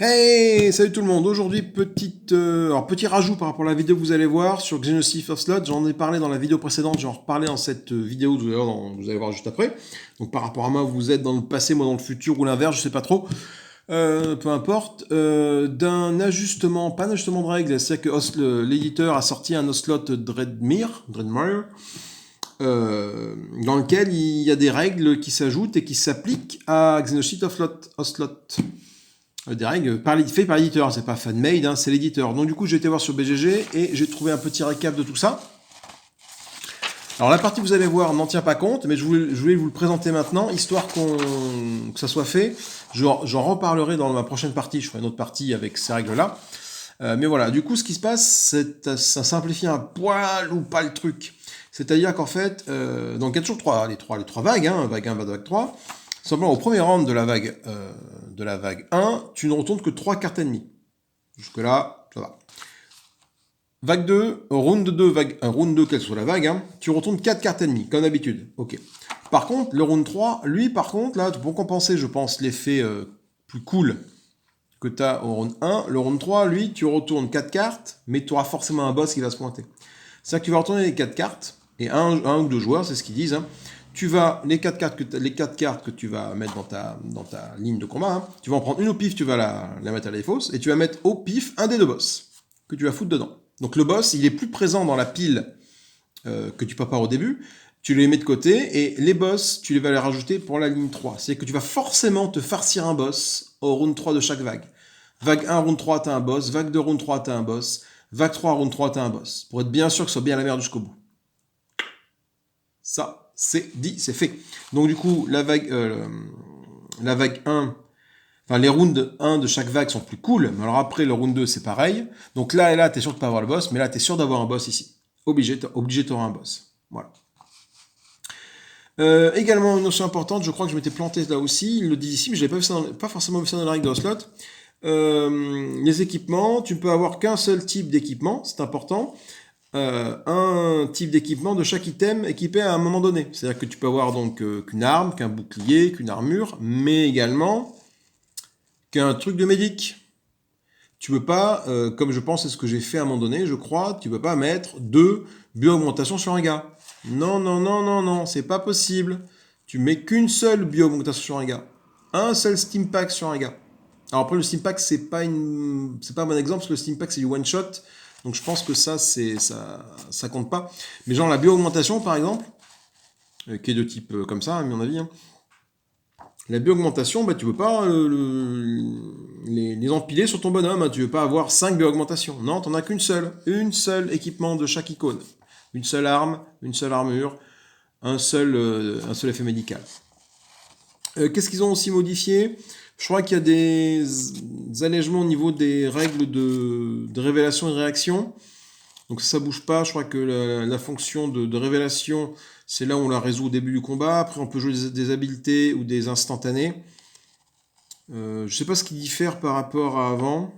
Hey, salut tout le monde. Aujourd'hui, petit rajout par rapport à la vidéo que vous allez voir sur Xenosis First Slot. J'en ai parlé dans la vidéo précédente, j'en reparlais dans cette vidéo, d'ailleurs, vous allez voir juste après. Donc par rapport à moi, vous êtes dans le passé, moi dans le futur ou l'inverse, je sais pas trop. Peu importe. D'un ajustement, pas un ajustement de règles, c'est-à-dire que l'éditeur a sorti un Oslot Dreadmere, dans lequel il y a des règles qui s'ajoutent et qui s'appliquent à Xenosis Oslot. Des règles faites par l'éditeur, c'est pas fan-made, hein, c'est l'éditeur. Donc du coup j'ai été voir sur BGG et j'ai trouvé un petit récap de tout ça. Alors la partie que vous allez voir n'en tient pas compte, mais je voulais vous le présenter maintenant, histoire que ça soit fait. J'en reparlerai dans ma prochaine partie, je ferai une autre partie avec ces règles-là. Mais voilà, du coup ce qui se passe, ça simplifie un poil ou pas le truc. C'est-à-dire qu'en fait, donc il y a toujours les trois vagues, hein, vague 1, vague 3. Simplement, au premier round de la vague 1, tu ne retournes que 3 cartes ennemies. Jusque-là, ça va. Vague 2, round 2, round 2, quelle soit la vague, hein, tu retournes 4 cartes ennemies, comme d'habitude. Ok. Par contre, le round 3, lui, par contre, là, pour compenser, je pense, l'effet plus cool que tu as au round 1, le round 3, lui, tu retournes 4 cartes, mais tu auras forcément un boss qui va se pointer. C'est-à-dire que tu vas retourner les 4 cartes, et un ou deux joueurs, c'est ce qu'ils disent, hein, tu vas, les 4 cartes que tu vas mettre dans ta ligne de combat, hein, tu vas en prendre une au pif, tu vas la mettre à la défausse, et tu vas mettre au pif un des deux boss que tu vas foutre dedans. Donc le boss, il est plus présent dans la pile que tu prépares au début, tu les mets de côté, et les boss, tu vas les rajouter pour la ligne 3. C'est-à-dire que tu vas forcément te farcir un boss au round 3 de chaque vague. Vague 1, round 3, t'as un boss, vague 2, round 3, t'as un boss, vague 3, round 3, t'as un boss. Pour être bien sûr que ce soit bien la merde jusqu'au bout. Ça, c'est dit, c'est fait. Donc du coup, la vague 1, enfin les rounds 1 de chaque vague sont plus cool, mais alors après le round 2 c'est pareil. Donc là et là, t'es sûr de pas avoir le boss, mais là t'es sûr d'avoir un boss ici. Obligé, t'auras un boss. Voilà. Également une notion importante, je crois que je m'étais planté là aussi, il le dit ici, mais je n'avais pas forcément vu ça dans la règle de slot. Les équipements, tu ne peux avoir qu'un seul type d'équipement, c'est important. Un type d'équipement de chaque item équipé à un moment donné. C'est-à-dire que tu peux avoir donc qu'une arme, qu'un bouclier, qu'une armure, mais également qu'un truc de médic. Tu peux pas, comme je pense c'est ce que j'ai fait à un moment donné, je crois, tu peux pas mettre deux bio-augmentations sur un gars. Non, non, non, non, non, c'est pas possible. Tu mets qu'une seule bio-augmentation sur un gars. Un seul steam pack sur un gars. Alors après le steam pack c'est pas un bon exemple parce que le steam pack c'est du one shot. Donc je pense que ça compte pas. Mais genre la bio-augmentation par exemple, qui est de type comme ça à mon avis, hein. La bio-augmentation, bah, tu veux pas les empiler sur ton bonhomme, hein. Tu veux pas avoir 5 bio-augmentations. Non, t'en as qu'une seule. Une seule équipement de chaque icône. Une seule arme, une seule armure, un seul effet médical. Qu'est-ce qu'ils ont aussi modifié? Je crois qu'il y a des allègements au niveau des règles de révélation et de réaction. Donc ça bouge pas. Je crois que la fonction de révélation, c'est là où on la résout au début du combat. Après, on peut jouer des habiletés ou des instantanés. Je sais pas ce qui diffère par rapport à avant.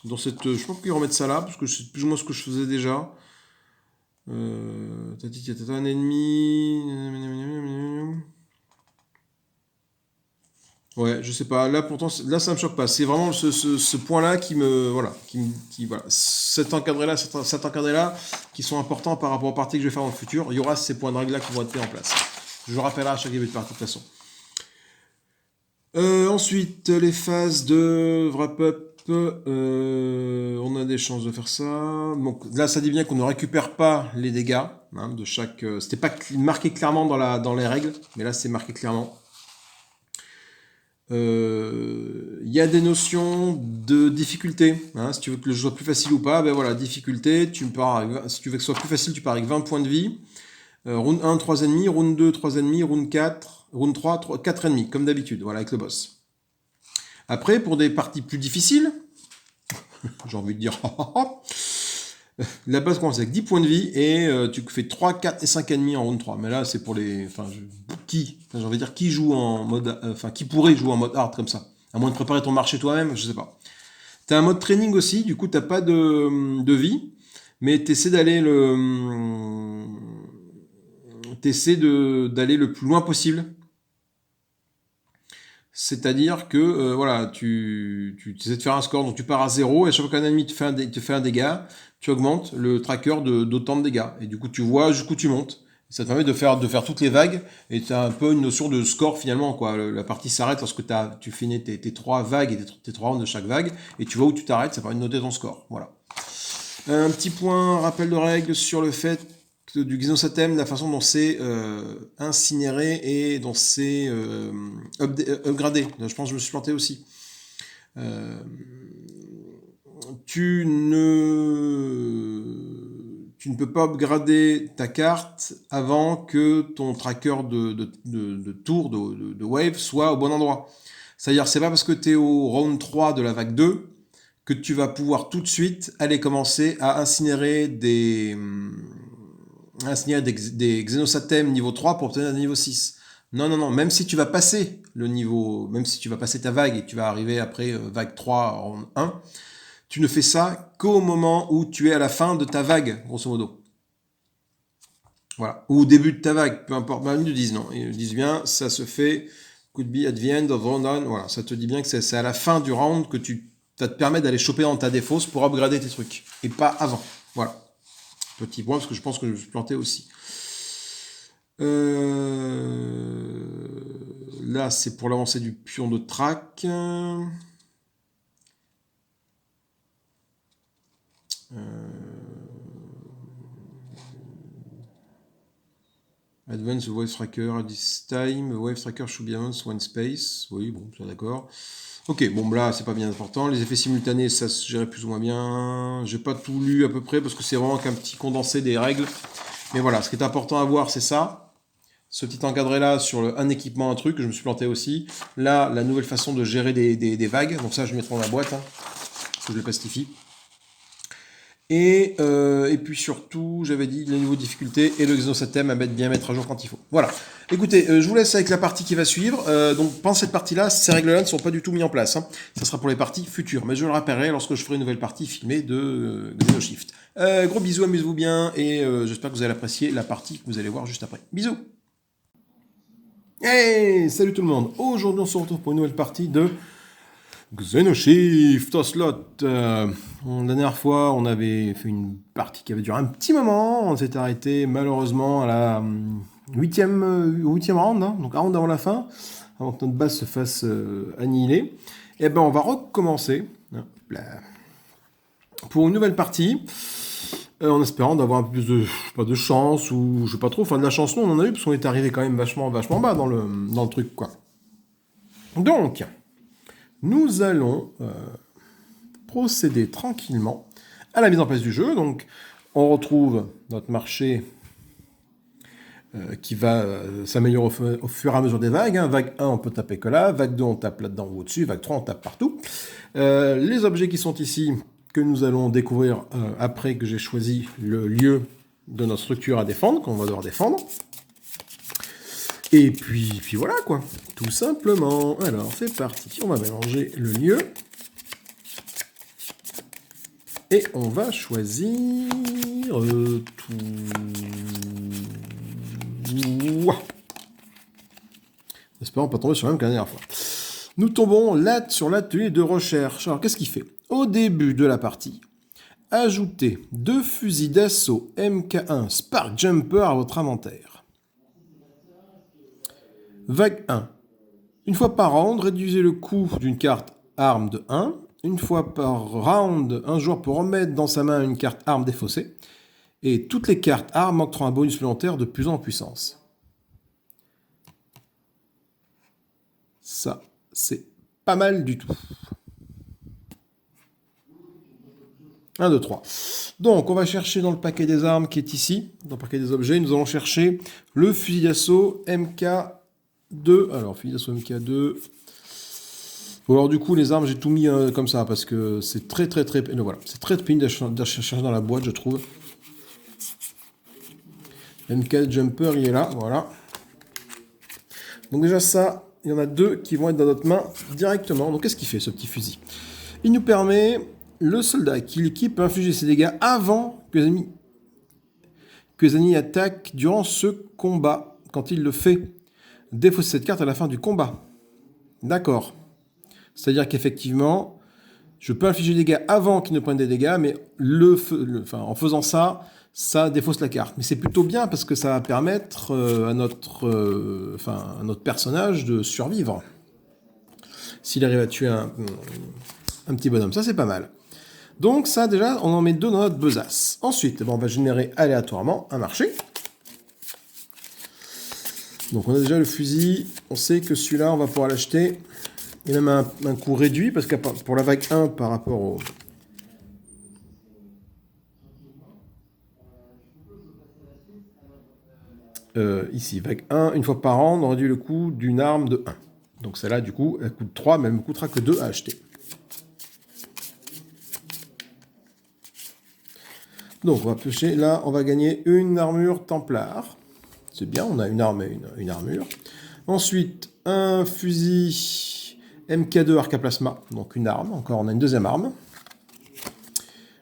Je pense qu'ils remettent ça là, parce que c'est plus ou moins ce que je faisais déjà. T'as dit qu'il y a un ennemi. Ouais, je sais pas. Là, pourtant, là, ça me choque pas. C'est vraiment ce point-là qui me, voilà, voilà, cet encadré-là, qui sont importants par rapport aux parties que je vais faire dans le futur. Il y aura ces points de règle-là qui vont être mis en place. Je le rappellerai à chaque début de partie de toute façon. Ensuite, les phases de wrap-up. On a des chances de faire ça. Donc là, ça dit bien qu'on ne récupère pas les dégâts, hein, de chaque. C'était pas marqué clairement dans les règles, mais là, c'est marqué clairement. Il y a des notions de difficulté, hein, si tu veux que le jeu soit plus facile ou pas, ben voilà, difficulté, si tu veux que ce soit plus facile, tu pars avec 20 points de vie. Round 1, 3 ennemis, round 2, 3 ennemis, round 4, round 3, 4 ennemis, comme d'habitude, voilà, avec le boss. Après, pour des parties plus difficiles, j'ai envie de dire, la base commence avec 10 points de vie et tu fais 3, 4 et 5 ennemis en round 3. Mais là, c'est pour les. J'ai envie de dire, qui joue en mode. Qui pourrait jouer en mode hard comme ça? À moins de préparer ton marché toi-même, je sais pas. T'as un mode training aussi, du coup, t'as pas de vie, mais t'essaies d'aller d'aller le plus loin possible. C'est-à-dire que voilà, tu essaies de faire un score, donc tu pars à 0, et à chaque fois qu'un ennemi te fait un dégât, tu augmentes le tracker d'autant de dégâts. Et du coup, tu vois jusqu'où tu montes. Ça te permet de faire toutes les vagues, et tu as un peu une notion de score finalement, quoi. La partie s'arrête lorsque tu finis tes 3 vagues et tes 3 rounds de chaque vague, et tu vois où tu t'arrêtes, ça permet de noter ton score. Voilà. Un petit point, rappel de règles sur le fait du Xenosatem, la façon dont c'est incinéré et dont c'est upgradé. Je pense que je me suis planté aussi. Tu ne peux pas upgrader ta carte avant que ton tracker de tour, de wave, soit au bon endroit. C'est-à-dire, c'est pas parce que tu es au round 3 de la vague 2 que tu vas pouvoir tout de suite aller commencer à incinérer des Xenosatem niveau 3 pour obtenir un niveau 6. Non, non, non, même si tu vas passer le niveau, même si tu vas passer ta vague et tu vas arriver après vague 3 en 1, tu ne fais ça qu'au moment où tu es à la fin de ta vague, grosso modo. Voilà. Ou au début de ta vague, peu importe. Ils nous disent non. Ils disent bien, ça se fait, could be at the end of round 1. Voilà, ça te dit bien que c'est à la fin du round que ça te permet d'aller choper dans ta défausse pour upgrader tes trucs. Et pas avant. Voilà. Petit point, parce que je pense que je me suis planté aussi. Là, c'est pour l'avancée du pion de track. Advance the Wave Tracker at this time. Wave Tracker should be advanced one space. Oui, bon, c'est d'accord. Ok, bon, là, c'est pas bien important. Les effets simultanés, ça se gérait plus ou moins bien. J'ai pas tout lu à peu près parce que c'est vraiment qu'un petit condensé des règles. Mais voilà, ce qui est important à voir, c'est ça. Ce petit encadré là sur un équipement, un truc, je me suis planté aussi. Là, la nouvelle façon de gérer des vagues. Donc ça, je mettrai dans la boîte, que je le plastifie. Et puis surtout, j'avais dit le niveau de difficulté et le Xenosatem à bien mettre à jour quand il faut. Voilà. Écoutez, je vous laisse avec la partie qui va suivre. Donc pendant cette partie-là, ces règles-là ne sont pas du tout mises en place. Ça sera pour les parties futures. Mais je le rappellerai lorsque je ferai une nouvelle partie filmée de Xenoshift. Gros bisous, amusez-vous bien. Et j'espère que vous allez apprécier la partie que vous allez voir juste après. Bisous. Hey, salut tout le monde. Aujourd'hui, on se retrouve pour une nouvelle partie de Xenoshift Ocelot. La dernière fois, on avait fait une partie qui avait duré un petit moment. On s'est arrêté malheureusement à la huitième round, donc un round avant la fin, avant que notre base se fasse annihiler. Et ben, on va recommencer pour une nouvelle partie, en espérant d'avoir un peu plus de chance, ou je sais pas trop. Enfin, de la chance, non, on en a eu parce qu'on est arrivé quand même vachement bas dans le truc, quoi. Donc, nous allons procéder tranquillement à la mise en place du jeu. Donc, on retrouve notre marché qui va s'améliorer au fur et à mesure des vagues. Vague 1, on peut taper que là. Vague 2, on tape là-dedans ou au-dessus. Vague 3, on tape partout. Les objets qui sont ici, que nous allons découvrir après que j'ai choisi le lieu de notre structure à défendre, qu'on va devoir défendre. Et puis voilà quoi, tout simplement. Alors c'est parti, on va mélanger le lieu. Et on va choisir tout. J'espère pas tomber sur le même que la dernière fois. Nous tombons là sur l'atelier de recherche. Alors qu'est-ce qu'il fait? Au début de la partie, ajoutez 2 fusils d'assaut MK1 Spark Jumper à votre inventaire. Vague 1. Une fois par round, réduisez le coût d'une carte arme de 1. Une fois par round, un joueur peut remettre dans sa main une carte arme défaussée. Et toutes les cartes armes octroient un bonus supplémentaire de plus en puissance. Ça, c'est pas mal du tout. 1, 2, 3. Donc, on va chercher dans le paquet des armes qui est ici, dans le paquet des objets, nous allons chercher le fusil d'assaut MK2. Alors, fusil d'assaut MK2. Alors, du coup, les armes, j'ai tout mis comme ça, parce que c'est très voilà, c'est très pénible de chercher dans la boîte, je trouve. MK Jumper, il est là, voilà. Donc déjà ça, il y en a 2 qui vont être dans notre main directement. Donc qu'est-ce qu'il fait ce petit fusil? Il nous permet, le soldat qui l'équipe peut infliger ses dégâts avant que les ennemis attaquent durant ce combat. Quand il le fait, défausser cette carte à la fin du combat. D'accord. C'est-à-dire qu'effectivement, je peux infliger des dégâts avant qu'il ne prenne des dégâts, mais en faisant ça, ça défausse la carte. Mais c'est plutôt bien parce que ça va permettre à notre personnage de survivre. S'il arrive à tuer un petit bonhomme, ça c'est pas mal. Donc ça déjà, on en met 2 dans notre besace. Ensuite, on va générer aléatoirement un marché. Donc on a déjà le fusil, on sait que celui-là, on va pouvoir l'acheter. Et même un coût réduit, parce que pour la vague 1 par rapport au... ici, vague 1, une fois par an, on réduit le coût d'une arme de 1. Donc celle-là, du coup, elle coûte 3, mais elle ne me coûtera que 2 à acheter. Donc on va piocher, là, on va gagner une armure Templar. C'est bien, on a une arme et une armure. Ensuite, un fusil MK2 Arc à Plasma, donc une arme, encore on a une deuxième arme.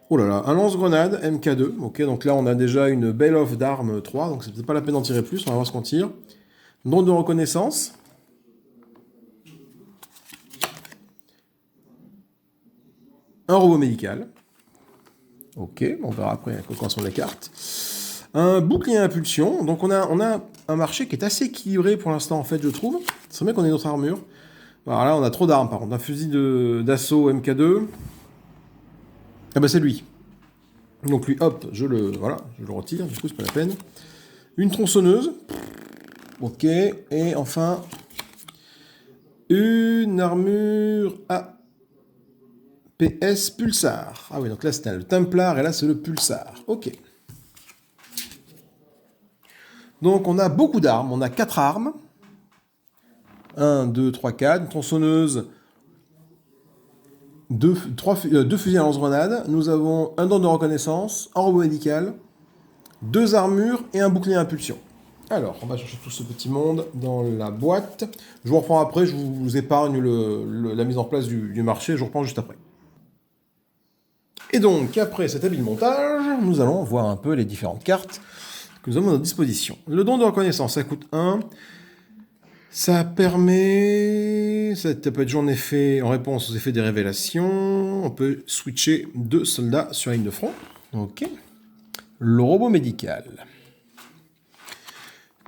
Oh là là, un lance-grenade MK2, ok, donc là on a déjà une belle offre d'armes 3, donc c'est peut-être pas la peine d'en tirer plus, on va voir ce qu'on tire. Drone de reconnaissance. Un robot médical. Ok, on verra après quand sont les cartes. Un bouclier à impulsion, donc on a un marché qui est assez équilibré pour l'instant en fait je trouve. C'est vrai qu'on ait notre armure. Alors là on a trop d'armes par contre, un fusil d'assaut MK2. Ah bah c'est lui. Donc lui, hop, je le retire, du coup c'est pas la peine. Une tronçonneuse. Ok, et enfin une armure APS Pulsar. Ah oui, donc là c'était le Templar et là c'est le Pulsar. Ok. Donc on a beaucoup d'armes, on a 4 armes. 1, 2, 3, 4. Une tronçonneuse. 2 fusils à lance-grenade. Nous avons un don de reconnaissance, un robot médical, 2 armures et un bouclier à impulsion. Alors, on va chercher tout ce petit monde dans la boîte. Je vous reprends après, je vous épargne la mise en place du marché, je vous reprends juste après. Et donc, après cet habile montage, nous allons voir un peu les différentes cartes que nous avons à notre disposition. Le don de reconnaissance, ça coûte 1. Ça permet... Ça peut être joué en effet en réponse aux effets des révélations. On peut switcher 2 soldats sur la ligne de front. Ok. Le robot médical.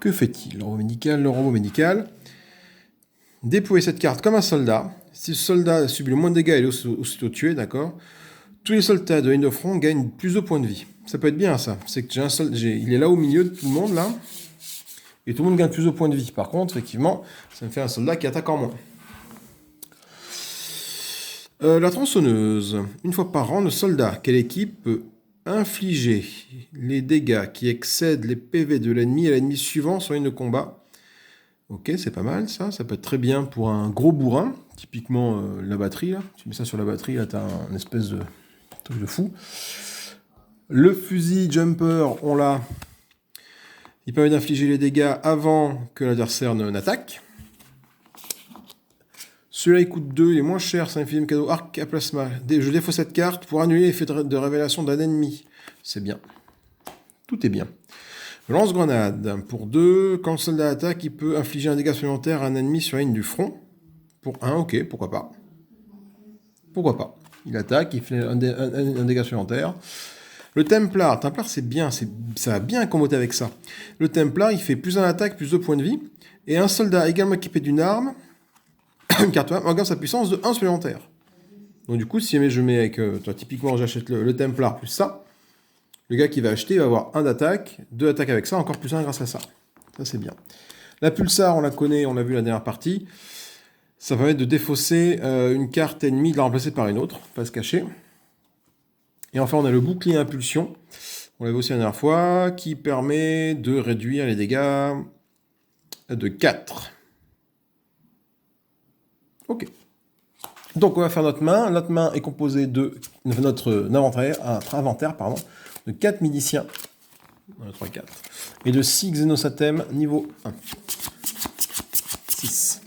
Que fait-il, le robot médical, déployer cette carte comme un soldat. Si le soldat subit le moins de dégâts, il est aussitôt tué, d'accord. Tous les soldats de ligne de front gagnent plus de points de vie. Ça peut être bien, ça. C'est que il est là au milieu de tout le monde, là. Et tout le monde gagne plus de points de vie. Par contre, effectivement, ça me fait un soldat qui attaque en moins. La tronçonneuse. Une fois par an, le soldat, quelle équipe peut infliger les dégâts qui excèdent les PV de l'ennemi à l'ennemi suivant sur une de combat. Ok, c'est pas mal ça. Ça peut être très bien pour un gros bourrin. Typiquement la batterie, là. Tu mets ça sur la batterie, là, t'as un espèce de truc de fou. Le fusil jumper, on l'a. Il permet d'infliger les dégâts avant que l'adversaire n'attaque. Celui-là, il coûte 2, il est moins cher, c'est un film cadeau arc à plasma. Je défausse cette carte pour annuler l'effet de révélation d'un ennemi. C'est bien. Tout est bien. Lance-grenade. Pour 2, quand le soldat attaque, il peut infliger un dégât supplémentaire à un ennemi sur la ligne du front. Pour 1, ok, pourquoi pas. Pourquoi pas. Il attaque, il fait un dégât supplémentaire. Le Templar, c'est bien, ça va bien comboter avec ça. Le Templar, il fait plus 1 attaque, plus 2 points de vie. Et un soldat également équipé d'une arme, une carte regarde sa puissance de 1 supplémentaire. Donc du coup, si jamais je mets avec... typiquement, j'achète le Templar plus ça, le gars qui va acheter va avoir 1 d'attaque, 2 attaques avec ça, encore plus 1 grâce à ça. Ça, c'est bien. La Pulsar, on la connaît, on l'a vu la dernière partie. Ça permet de défausser une carte ennemie, de la remplacer par une autre, pas se cacher. Et enfin, on a le bouclier impulsion, on l'avait aussi la dernière fois, qui permet de réduire les dégâts de 4. Ok. Donc on va faire notre main. Notre main est composée de notre inventaire de 4 miliciens. 1, 2, 3, 4. Et de 6 xénosatèmes niveau 1. 6.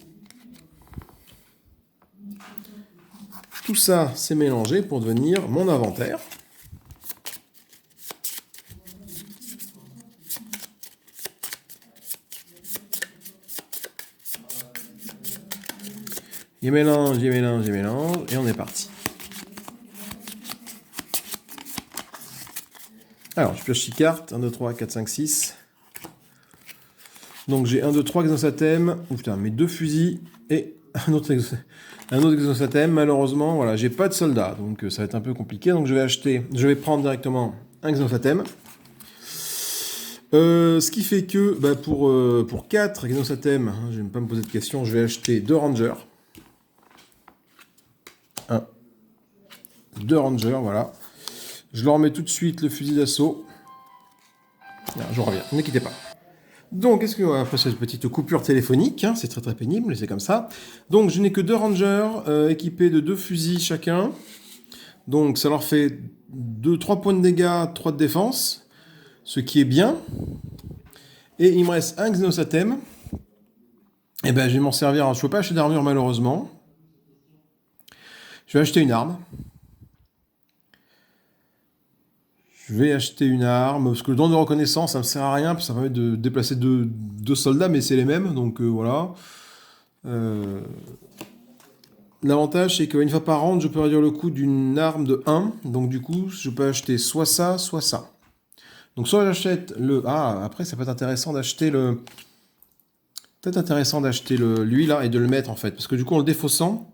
Tout ça, c'est mélangé pour devenir mon inventaire. J'y mélange, j'y mélange, j'y mélange, et on est parti. Alors, je pioche 6 cartes. 1, 2, 3, 4, 5, 6. Donc j'ai 1, 2, 3 exosathèmes. Oh putain, mes 2 fusils et un autre exosathème. Malheureusement, voilà, j'ai pas de soldats, donc ça va être un peu compliqué. Donc je vais prendre directement un exosathème. Ce qui fait que bah, pour 4 exosathèmes, je vais même pas me poser de questions, je vais acheter 2 rangers. 1, 2 rangers, voilà. Je leur mets tout de suite le fusil d'assaut. Je reviens, ne quittez pas. Donc, après cette petite coupure téléphonique, hein, c'est très très pénible, c'est comme ça. Donc, je n'ai que 2 rangers équipés de 2 fusils chacun. Donc, ça leur fait 3 points de dégâts, 3 de défense, ce qui est bien. Et il me reste un Xenosathème. Et ben, je vais m'en servir. Alors, je ne peux pas acheter d'armure malheureusement. Je vais acheter une arme. Je vais acheter une arme, parce que le don de reconnaissance, ça me sert à rien, puis ça permet de déplacer deux soldats, mais c'est les mêmes, donc voilà. L'avantage, c'est qu'une fois par round, je peux réduire le coût d'une arme de 1, donc du coup, je peux acheter soit ça, soit ça. Donc soit j'achète le... Ah, après, ça peut être intéressant d'acheter le... Peut-être intéressant d'acheter lui, là, et de le mettre, en fait, parce que du coup, en le défaussant,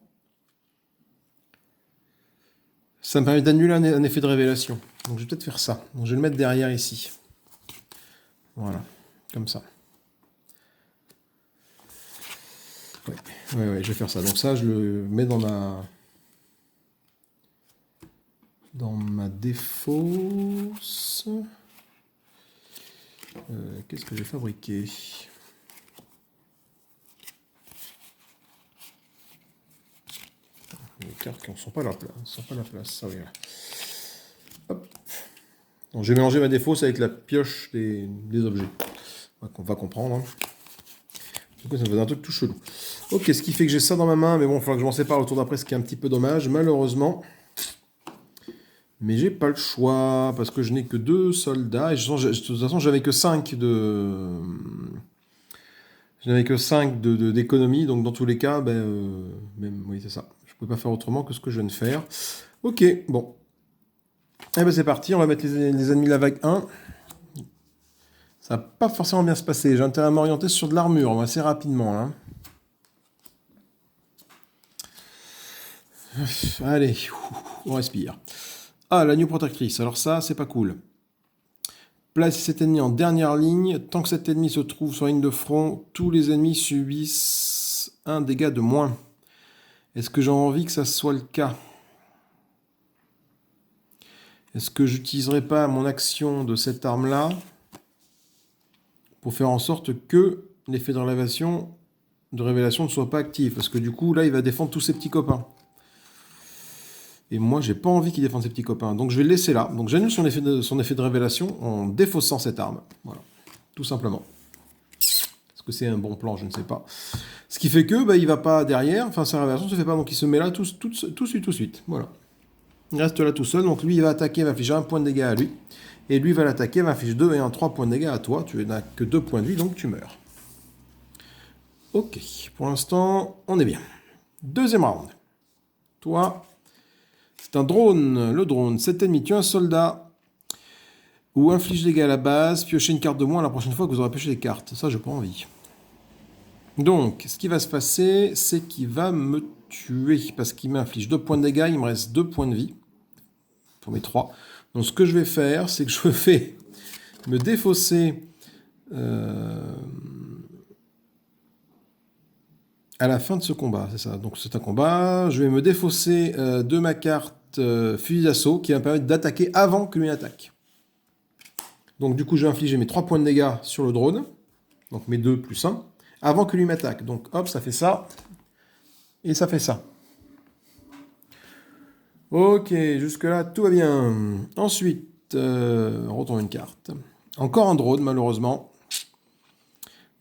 ça me permet d'annuler un effet de révélation. Donc je vais peut-être faire ça. Donc je vais le mettre derrière ici. Voilà, comme ça. Ouais, je vais faire ça. Donc ça, je le mets dans ma défausse. Qu'est-ce que j'ai fabriqué? Les cartes qui ne sont pas à la place. Ça, voilà. Hop. Donc, j'ai mélangé ma défausse avec la pioche des objets. On va comprendre. Hein. Du coup, ça me fait un truc tout chelou. Ok, ce qui fait que j'ai ça dans ma main, mais bon, il va falloir que je m'en sépare au tour d'après, ce qui est un petit peu dommage, malheureusement. Mais j'ai pas le choix, parce que je n'ai que 2 soldats, et de toute façon, j'avais que 5 de... Je n'avais que 5 d'économie, donc dans tous les cas, oui, c'est ça. Je ne pouvais pas faire autrement que ce que je viens de faire. Ok, bon. Eh ben c'est parti, on va mettre les ennemis de la vague 1. Ça va pas forcément bien se passer. J'ai intérêt à m'orienter sur de l'armure assez rapidement. Là. Allez, on respire. Ah, l'agneau protectrice. Alors ça, c'est pas cool. Placez cet ennemi en dernière ligne. Tant que cet ennemi se trouve sur la ligne de front, tous les ennemis subissent un dégât de moins. Est-ce que j'ai envie que ça soit le cas? Est-ce que j'utiliserai pas mon action de cette arme-là pour faire en sorte que l'effet de révélation ne soit pas actif? Parce que du coup, là, il va défendre tous ses petits copains. Et moi, j'ai pas envie qu'il défende ses petits copains. Donc, je vais le laisser là. Donc, j'annule son effet de révélation en défaussant cette arme. Voilà. Tout simplement. Est-ce que c'est un bon plan? Je ne sais pas. Ce qui fait que, il va pas derrière. Enfin, sa révélation ne se fait pas. Donc, il se met là tout de suite. Voilà. Il reste là tout seul. Donc, lui, il va attaquer, il va infliger 1 point de dégâts à lui. Et lui va l'attaquer, il va infliger 2 et 1, 3 points de dégâts à toi. Tu n'as que 2 points de vie, donc tu meurs. Ok. Pour l'instant, on est bien. Deuxième round. Toi... C'est un drone. Le drone, cet ennemi tue un soldat ou inflige des dégâts à la base, piochez une carte de moins la prochaine fois que vous aurez pioché des cartes. Ça, j'ai pas envie. Donc, ce qui va se passer, c'est qu'il va me tuer parce qu'il m'inflige 2 points de dégâts, il me reste 2 points de vie pour mes 3. Donc, ce que je vais faire, c'est que je vais me défausser à la fin de ce combat, c'est ça. Donc c'est un combat. Je vais me défausser de ma carte fusil d'assaut qui va me permettre d'attaquer avant que lui attaque. Donc du coup, je vais infliger mes 3 points de dégâts sur le drone. Donc mes 2 plus 1. Avant que lui m'attaque. Donc hop, ça fait ça. Et ça fait ça. Ok, jusque-là, tout va bien. Ensuite, on retourne une carte. Encore un drone, malheureusement.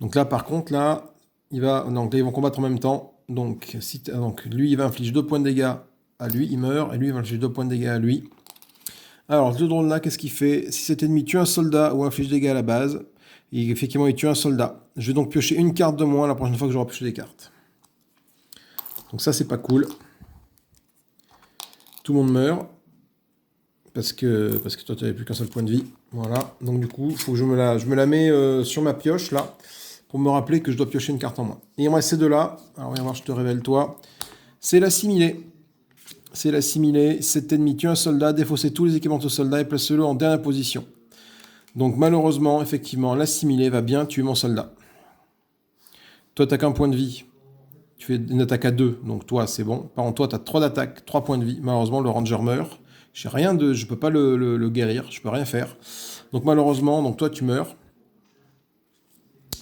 Donc là, par contre, là... Donc là, ils vont combattre en même temps. Donc lui, il va infliger 2 points de dégâts à lui, il meurt. Et lui, il va infliger 2 points de dégâts à lui. Alors, ce drone-là, qu'est-ce qu'il fait? Si cet ennemi tue un soldat ou inflige des dégâts à la base, effectivement, il tue un soldat. Je vais donc piocher une carte de moins la prochaine fois que j'aurai pioché des cartes. Donc ça, c'est pas cool. Tout le monde meurt. Parce que toi, tu n'avais plus qu'un seul point de vie. Voilà. Donc du coup, il faut que je me la mets sur ma pioche, là, pour me rappeler que je dois piocher une carte en moins. Et il me reste ces deux-là. Alors, viens voir, je te révèle, toi. C'est l'assimilé. C'est l'assimilé. Cet ennemi tue un soldat, défaussez tous les équipements de ce soldat et placez-le en dernière position. Donc malheureusement, effectivement, l'assimilé va bien tuer mon soldat. Toi, tu n'as qu'un point de vie. Tu fais une attaque à 2, donc toi, c'est bon. Par contre, toi, tu as 3 d'attaque, 3 points de vie. Malheureusement, le ranger meurt. Je ne peux pas le guérir, je peux rien faire. Donc malheureusement, donc toi, tu meurs.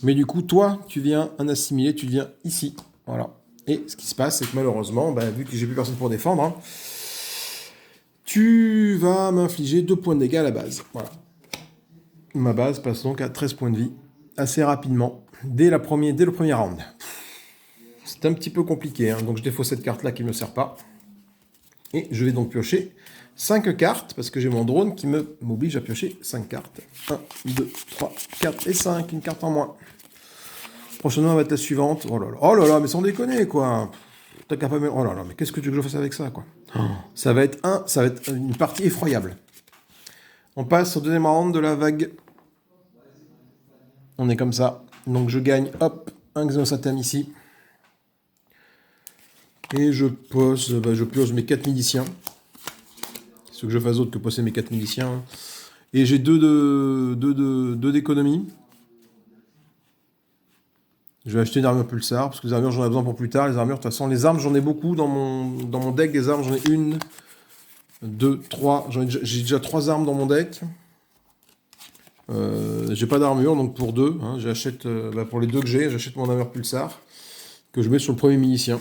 Mais du coup, toi, tu viens un assimilé, tu viens ici. Voilà. Et ce qui se passe, c'est que malheureusement, vu que j'ai plus personne pour défendre, hein, tu vas m'infliger 2 points de dégâts à la base. Voilà. Ma base passe donc à 13 points de vie, assez rapidement, dès le premier round. C'est un petit peu compliqué, hein, donc je défausse cette carte-là qui ne me sert pas. Et je vais donc piocher 5 cartes, parce que j'ai mon drone qui m'oblige à piocher 5 cartes. 1, 2, 3, 4 et 5, une carte en moins. Prochainement, va être la suivante. Oh là là, mais sans déconner, quoi. T'as qu'à pas me... Oh là là, mais qu'est-ce que tu veux que je fasse avec ça, quoi. Ça va être une partie effroyable. On passe au deuxième round de la vague. On est comme ça. Donc je gagne, hop, un Xenosatem ici. Et je pose mes 4 miliciens. Ce que je fasse d'autre que poser mes 4 miliciens. Et j'ai 2 d'économie. Je vais acheter une armure pulsar, parce que les armures j'en ai besoin pour plus tard. Les armures, de toute façon, les armes j'en ai beaucoup dans mon deck. Des armes, j'en ai 1, 2, 3. J'ai déjà 3 armes dans mon deck. J'ai pas d'armure, donc pour 2, hein, j'achète pour les 2 que j'ai, j'achète mon armure pulsar, que je mets sur le premier milicien.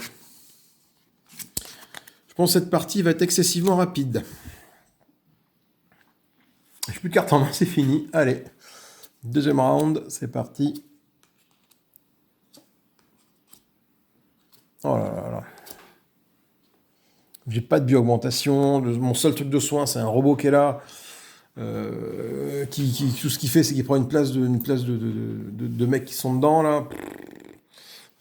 Je pense que cette partie va être excessivement rapide. J'ai plus de cartes en main, c'est fini. Allez, deuxième round, c'est parti. Oh là là là. J'ai pas de bio-augmentation. Mon seul truc de soin, c'est un robot qui est là. Tout ce qu'il fait, c'est qu'il prend une place de mecs qui sont dedans, là.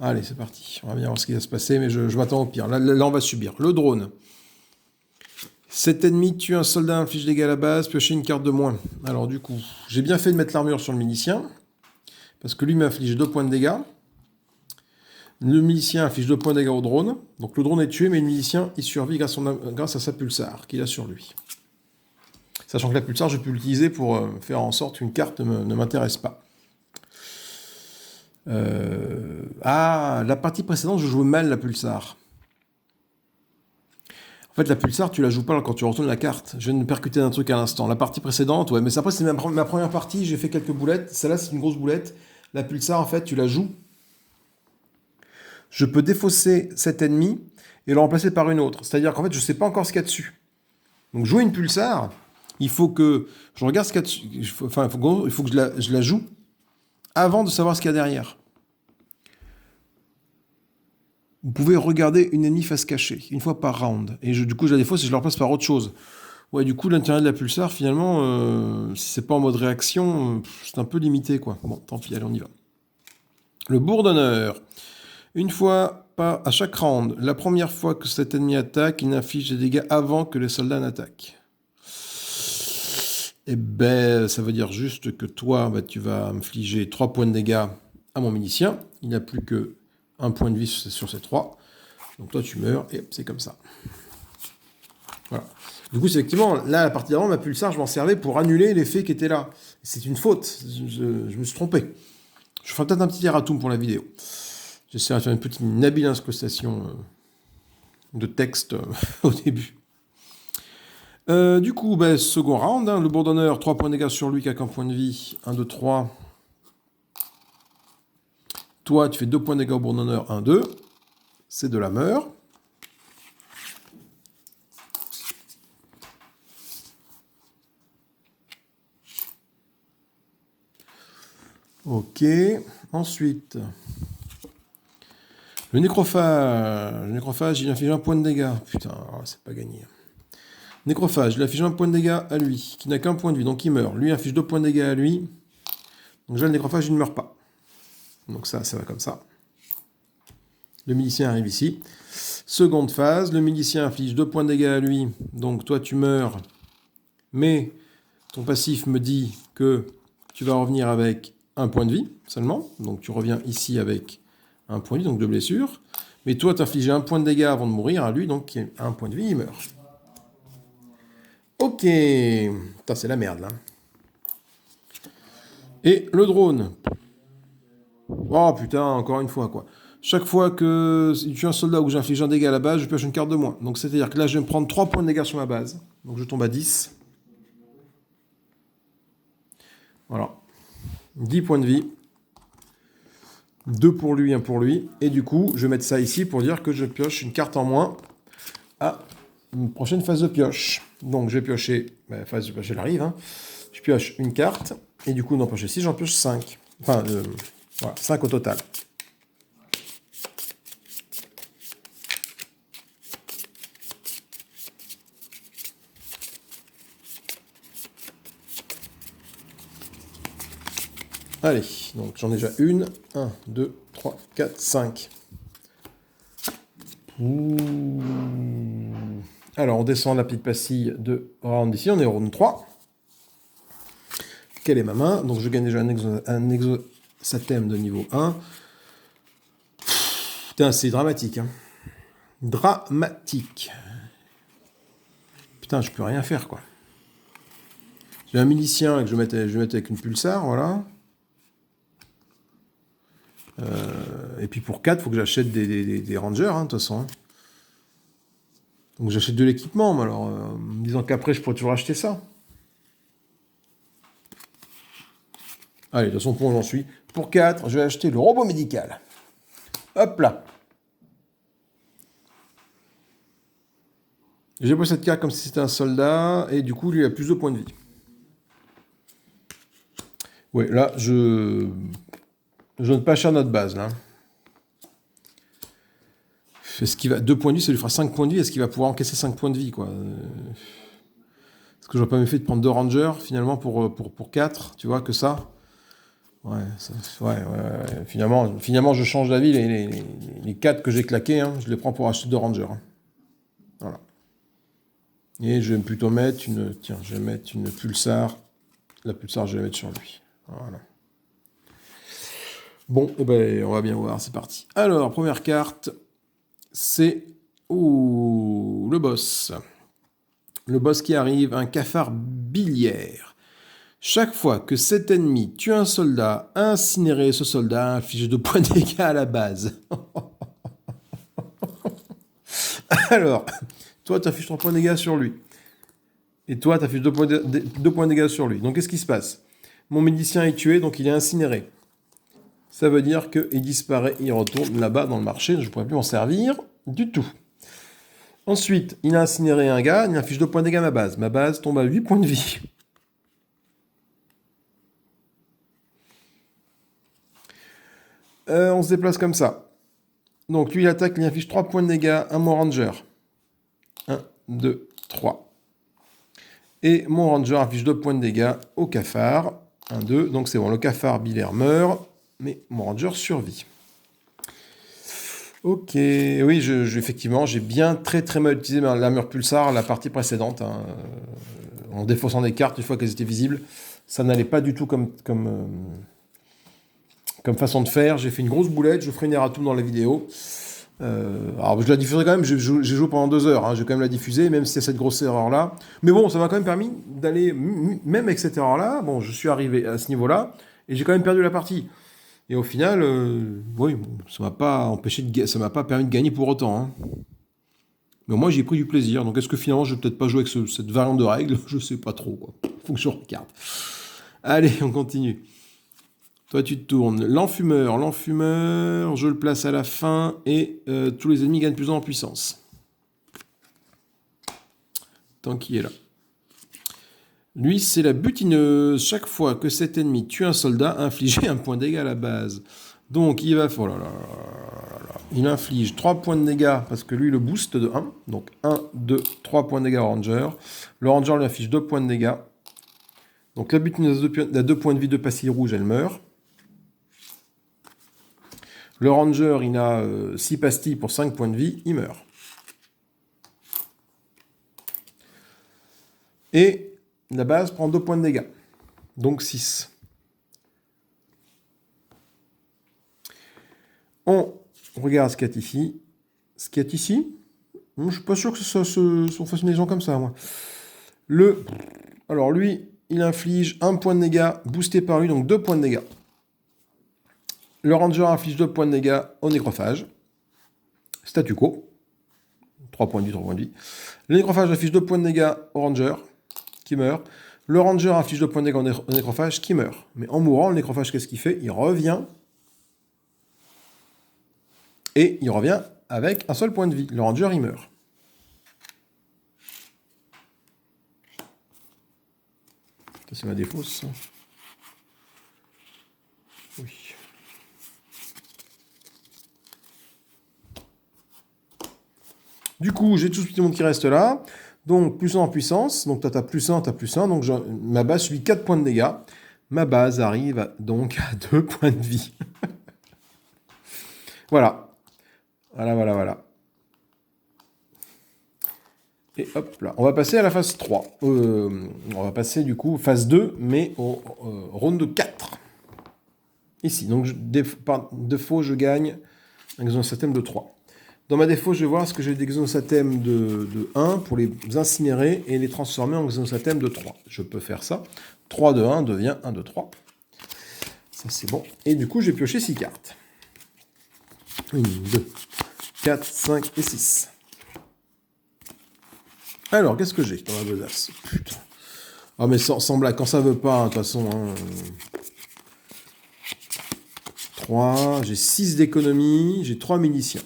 Allez, c'est parti. On va bien voir ce qui va se passer, mais je m'attends au pire. Là, on va subir. Le drone. Cet ennemi tue un soldat, inflige des dégâts à la base, piocher une carte de moins. Alors du coup, j'ai bien fait de mettre l'armure sur le milicien, parce que lui m'inflige 2 points de dégâts. Le milicien inflige 2 points de dégâts au drone. Donc le drone est tué, mais le milicien, il survit grâce à sa pulsar qu'il a sur lui. Sachant que la pulsar, je peux l'utiliser pour faire en sorte qu'une carte ne m'intéresse pas. La partie précédente, je jouais mal la pulsar. En fait, la pulsar, tu la joues pas quand tu retournes la carte. Je viens de me percuter d'un truc à l'instant. La partie précédente, ouais, mais après, c'est ma première partie, j'ai fait quelques boulettes. Celle-là, c'est une grosse boulette. La pulsar, en fait, tu la joues. Je peux défausser cet ennemi et le remplacer par une autre. C'est-à-dire qu'en fait, je ne sais pas encore ce qu'il y a dessus. Donc, jouer une pulsar, il faut que je regarde ce qu'il y a dessus. Il faut que je la joue avant de savoir ce qu'il y a derrière. Vous pouvez regarder une ennemie face cachée, une fois par round. Et du coup, je la défausse et je la remplace par autre chose. Ouais, du coup, l'intérêt de la pulsar, finalement, si c'est pas en mode réaction, c'est un peu limité, quoi. Bon, tant pis, allez, on y va. Le bourdonneur. Une fois, pas à chaque round, la première fois que cet ennemi attaque, il inflige des dégâts avant que les soldats n'attaquent. Eh ben, ça veut dire juste que toi, tu vas infliger 3 points de dégâts à mon milicien. Il n'a plus que 1 point de vie sur ces 3. Donc toi, tu meurs, et c'est comme ça. Voilà. Du coup, effectivement, là, la partie d'avant, ma pulsar, je m'en servais pour annuler l'effet qui était là. C'est une faute. Je me suis trompé. Je ferai peut-être un petit erratum pour la vidéo. J'essaierai de faire une habile incrustation de texte au début. Du coup, second round, hein, le bourdonneur, 3 points de dégâts sur lui qui a qu'un point de vie. 1, 2, 3. Toi, tu fais 2 points de dégâts au bourdonneur, 1, 2. C'est de la meur. Ok. Ensuite, le nécrophage. Le nécrophage, il inflige 1 point de dégâts. Putain, c'est pas gagné. Nécrophage, il inflige 1 point de dégâts à lui, qui n'a qu'un point de vie, donc il meurt. Lui inflige 2 points de dégâts à lui. Donc déjà, le nécrophage, il ne meurt pas. Donc ça va comme ça. Le milicien arrive ici. Seconde phase, le milicien inflige 2 points de dégâts à lui, donc toi tu meurs, mais ton passif me dit que tu vas revenir avec 1 point de vie seulement, donc tu reviens ici avec 1 point de vie, donc 2 blessures, mais toi tu as infligé 1 point de dégâts avant de mourir à lui, donc 1 point de vie, il meurt. Ok, putain c'est la merde là. Et le drone. Oh putain, encore une fois quoi. Chaque fois que je suis un soldat où j'inflige un dégât à la base, je pioche une carte de moins. Donc c'est-à-dire que là, je vais me prendre 3 points de dégâts sur ma base. Donc je tombe à 10. Voilà. 10 points de vie. 2 pour lui, 1 pour lui. Et du coup, je vais mettre ça ici pour dire que je pioche une carte en moins à une prochaine phase de pioche. Donc je vais piocher, la phase de pioche elle arrive, hein. Je pioche une carte. Et du coup, d'en piocher 6, j'en pioche 5. Enfin, voilà, 5 au total. Allez, donc j'en ai déjà une. 1, 2, 3, 4, 5. Alors, on descend la petite pastille de round ici. On est au round 3. Quelle est ma main? Donc, je gagne déjà un exosathème de niveau 1. Putain, c'est dramatique. Hein. Dramatique. Putain, je peux rien faire, quoi. J'ai un milicien que je vais mettre avec une pulsar, voilà. Et puis pour 4, il faut que j'achète des rangers, hein, de toute façon. Donc j'achète de l'équipement, mais alors, en me disant qu'après, je pourrais toujours acheter ça. Allez, de toute façon, pour où j'en suis. Pour 4, je vais acheter le robot médical. Hop là. J'ai pris cette carte comme si c'était un soldat, et du coup, lui, il a plus de points de vie. Ouais, là, je donne pas cher notre base, là. Est-ce qu'il va 2 points de vie, ça lui fera 5 points de vie. Est-ce qu'il va pouvoir encaisser 5 points de vie, quoi? Est-ce que j'aurais pas mieux fait de prendre 2 rangers, finalement, pour 4, tu vois, que ça? Ouais, Finalement, je change d'avis. Les 4 que j'ai claqués, hein, je les prends pour acheter 2 rangers. Hein. Voilà. Et je vais plutôt mettre une... Tiens, je vais mettre une pulsar. La pulsar, je vais la mettre sur lui. Voilà. Bon, eh ben, on va bien voir, c'est parti. Alors, première carte, c'est le boss. Le boss qui arrive, un cafard biliaire. Chaque fois que cet ennemi tue un soldat, incinérer ce soldat inflige 2 points de dégâts à la base. Alors, toi, tu affiches 3 points de dégâts sur lui. Et toi, tu affiches 2 points de dégâts sur lui. Donc, qu'est-ce qui se passe? Mon milicien est tué, donc il est incinéré. Ça veut dire qu'il disparaît, il retourne là-bas dans le marché, je ne pourrais plus m'en servir du tout. Ensuite, il a incinéré un gars, il affiche 2 points de dégâts à ma base. Ma base tombe à 8 points de vie. On se déplace comme ça. Donc lui, il attaque, il affiche 3 points de dégâts à mon ranger. 1, 2, 3. Et mon ranger affiche 2 points de dégâts au cafard. 1, 2. Donc c'est bon, le cafard bilaire meurt, mais mon ranger survit. Ok, oui, effectivement, j'ai bien très mal utilisé l'armure pulsar la partie précédente. Hein, en défaussant des cartes une fois qu'elles étaient visibles. Ça n'allait pas du tout comme façon de faire. J'ai fait une grosse boulette, je ferai une erratum dans la vidéo. Alors je la diffuserai quand même, j'ai joué pendant 2 heures, hein, je vais quand même la diffuser, même si c'est cette grosse erreur-là. Mais bon, ça m'a quand même permis d'aller, même avec cette erreur-là, bon, je suis arrivé à ce niveau-là, et j'ai quand même perdu la partie. Et au final, oui, ça m'a pas ça m'a pas permis de gagner pour autant. Hein. Mais moi, j'ai pris du plaisir. Donc, est-ce que finalement, je vais peut-être pas jouer avec cette variante de règles? Je sais pas trop. Quoi. Faut que je regarde. Allez, on continue. Toi, tu te tournes. L'enfumeur, je le place à la fin et tous les ennemis gagnent plus en puissance. Tant qu'il est là. Lui, c'est la butineuse. Chaque fois que cet ennemi tue un soldat, infligez un point de dégâts à la base. Donc, il va... Oh là là là. Il inflige 3 points de dégâts, parce que lui, le boost de 1. Donc, 1, 2, 3 points de dégâts au ranger. Le ranger lui inflige 2 points de dégâts. Donc, la butineuse a 2 points de vie de pastille rouge, elle meurt. Le ranger, il a 6 pastilles pour 5 points de vie, il meurt. Et la base prend 2 points de dégâts. Donc 6. On regarde ce qu'il y a ici. Ce qu'il y a ici. Je ne suis pas sûr que ça soit fasse une légion comme ça, moi. Alors lui, il inflige 1 point de dégâts boosté par lui, donc 2 points de dégâts. Le ranger inflige 2 points de dégâts au nécrophage. Statu quo. 3 points de vie, 3 points de vie. Le nécrophage inflige 2 points de dégâts au ranger, qui meurt. Le ranger inflige 2 points de dégâts au nécrophage, qui meurt. Mais en mourant, le nécrophage, qu'est-ce qu'il fait? Il revient. Et il revient avec un seul point de vie. Le ranger, il meurt. Ça, c'est ma défausse. Oui. Du coup, j'ai tout ce petit monde qui reste là. Donc, plus 1 en puissance. Donc, toi, tu as plus 1, tu as plus 1. Donc, ma base subit 4 points de dégâts. Ma base arrive donc à 2 points de vie. Voilà. Voilà. Et hop là. On va passer à la phase 3. On va passer du coup phase 2, mais au round 4. Ici. Donc, par défaut, je gagne un exonosatème de 3. Dans ma défaut, je vais voir ce que j'ai d'exonosatème de 1 pour les incinérer et les transformer en exonosatème de 3. Je peux faire ça. 3 de 1 devient 1 de 3. Ça, c'est bon. Et du coup, j'ai pioché 6 cartes. 1, 2, 4, 5 et 6. Alors, qu'est-ce que j'ai dans ma besace? Putain. Ah, mais sans blague, quand ça veut pas, de toute façon. 3, j'ai 6 d'économie, j'ai 3 miliciens.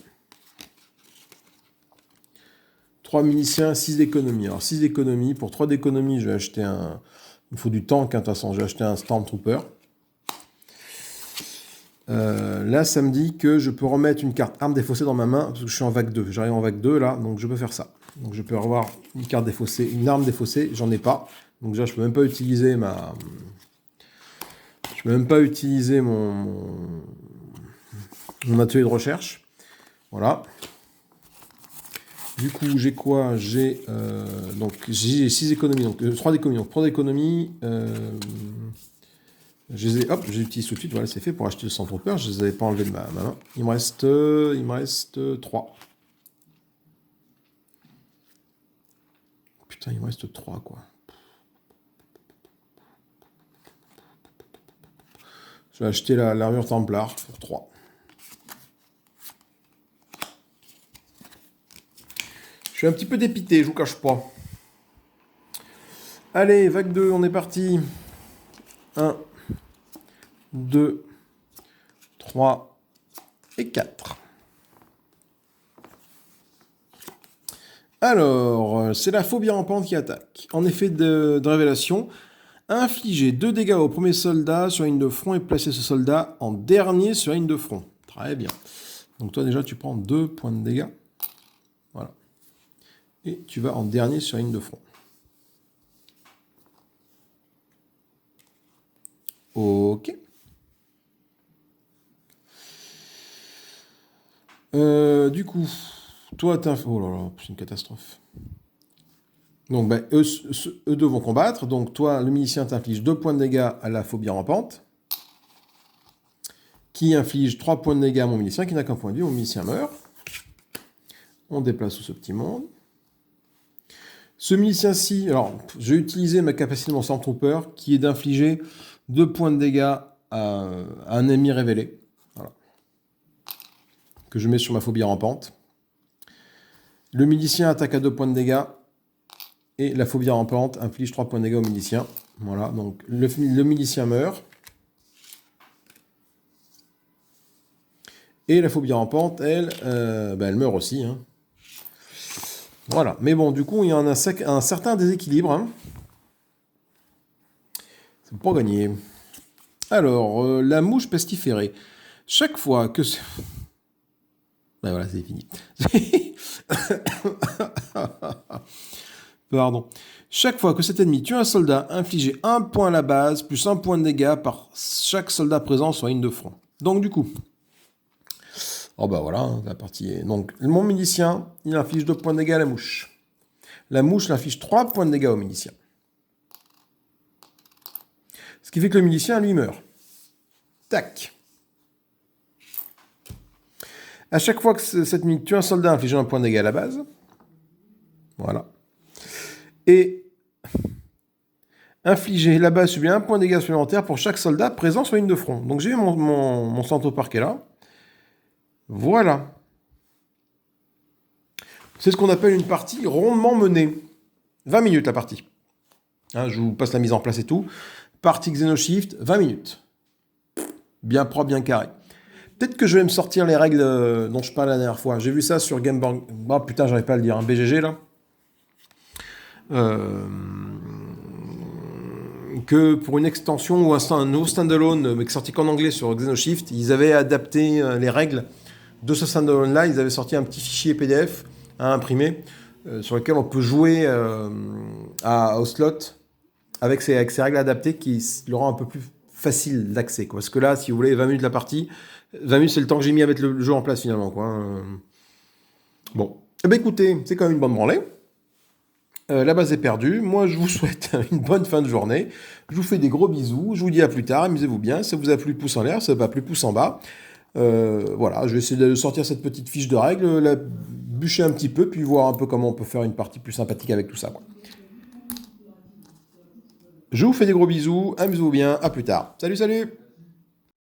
3 miliciens, 6 d'économie. Alors 6 d'économie, pour 3 d'économie, je vais acheter un... Il me faut du tank, hein, de toute façon, je vais acheter un Stormtrooper. Là, ça me dit que je peux remettre une carte arme défaussée dans ma main, parce que je suis en vague 2. J'arrive en vague 2, là, donc je peux faire ça. Donc je peux avoir une carte défaussée, une arme défaussée, j'en ai pas. Donc déjà, je peux même pas utiliser ma... Je peux même pas utiliser mon atelier de recherche. Voilà. Du coup, j'ai quoi? J'ai 6 économies, donc 3 d'économie. Donc 3 d'économie, je les utilise tout de suite, voilà, c'est fait pour acheter le Stormtrooper, je les avais pas enlevés de ma main. Il me reste 3. Putain, il me reste 3, quoi. Je vais acheter l'armure Templar pour 3. Je suis un petit peu dépité, je vous cache pas. Allez, vague 2, on est parti. 1, 2, 3 et 4. Alors, c'est la phobie rampante qui attaque. En effet de révélation, infliger 2 dégâts au premier soldat sur la ligne de front et placer ce soldat en dernier sur la ligne de front. Très bien. Donc toi déjà, tu prends 2 points de dégâts. Voilà. Et tu vas en dernier sur la ligne de front. Ok. Du coup, toi, oh là là, c'est une catastrophe. Donc, ben, eux deux vont combattre. Donc, toi, le milicien t'inflige 2 points de dégâts à la phobie rampante, qui inflige 3 points de dégâts à mon milicien, qui n'a qu'un point de vie. Mon milicien meurt. On déplace tout ce petit monde. Ce milicien-ci, alors, j'ai utilisé ma capacité de mon Stormtrooper, qui est d'infliger 2 points de dégâts à un ennemi révélé. Voilà. Que je mets sur ma phobie rampante. Le milicien attaque à 2 points de dégâts. Et la phobie rampante inflige 3 points de dégâts au milicien. Voilà, donc le milicien meurt. Et la phobie rampante, elle, elle meurt aussi. Hein. Voilà, mais bon, du coup, il y a un certain déséquilibre. Hein. C'est pas gagné. Alors, la mouche pestiférée. Chaque fois que... Ben voilà, c'est fini. Pardon. Chaque fois que cet ennemi tue un soldat, infligez 1 point à la base, plus 1 point de dégâts par chaque soldat présent sur la ligne de front. Donc du coup... Oh bah voilà, hein, la partie est... Donc, mon milicien, il inflige 2 points de dégâts à la mouche. La mouche, il inflige 3 points de dégâts au milicien. qui fait que le milicien, lui, meurt. Tac. À chaque fois que cette minute tue un soldat, infligez un point de dégâts à la base. Voilà. Et infliger la base subit un point de dégâts supplémentaire pour chaque soldat présent sur la ligne de front. Donc j'ai eu mon Centopar qui est là. Voilà. C'est ce qu'on appelle une partie rondement menée. 20 minutes la partie. Hein, je vous passe la mise en place et tout. Partie Xenoshift, 20 minutes. Bien propre, bien carré. Peut-être que je vais me sortir les règles dont je parlais la dernière fois. J'ai vu ça sur Gameboard. Ah putain, j'arrive pas à le dire. Un BGG là. Que pour une extension ou un nouveau standalone, mais qui est sorti qu'en anglais sur Xenoshift, ils avaient adapté les règles de ce standalone-là. Ils avaient sorti un petit fichier PDF à imprimer sur lequel on peut jouer au slot avec ces règles adaptées qui le rend un peu plus facile d'accès. Parce que là, si vous voulez, 20 minutes la partie, 20 minutes c'est le temps que j'ai mis à mettre le jeu en place finalement. Bon, eh bien, écoutez, c'est quand même une bonne branlée. La base est perdue. Moi, je vous souhaite une bonne fin de journée. Je vous fais des gros bisous. Je vous dis à plus tard. Amusez-vous bien. Ça vous a plu, pouce en l'air. Ça va pas plu, pouce en bas. Voilà, je vais essayer de sortir cette petite fiche de règles, la bûcher un petit peu, puis voir un peu comment on peut faire une partie plus sympathique avec tout ça. Je vous fais des gros bisous. Amusez-vous bien. À plus tard. Salut, salut!